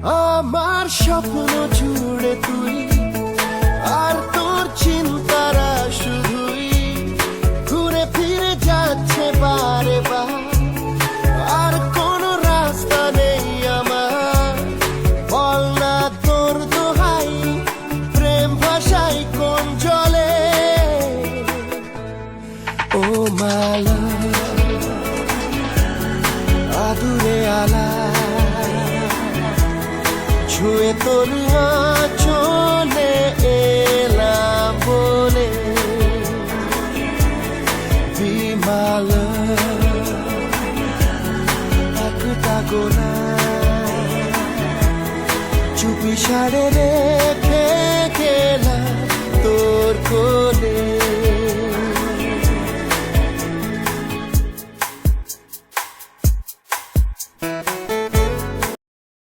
আমার স্বপ্ন জুড়ে তুই, আর তোর চিন্তারা শুধুই ঘুরে ফিরে যাচ্ছে বারে বার। আর কোনো রাস্তা নেই আমার, বল না তোর দোহাই, প্রেম ভাষাই কোন জলে। ও মালা আদুরে আলা, ছুঁয়ে তোর চলে এলাম বলে। বিমাল একটা গোনা চুপি সারে রেখে গেলাম তোর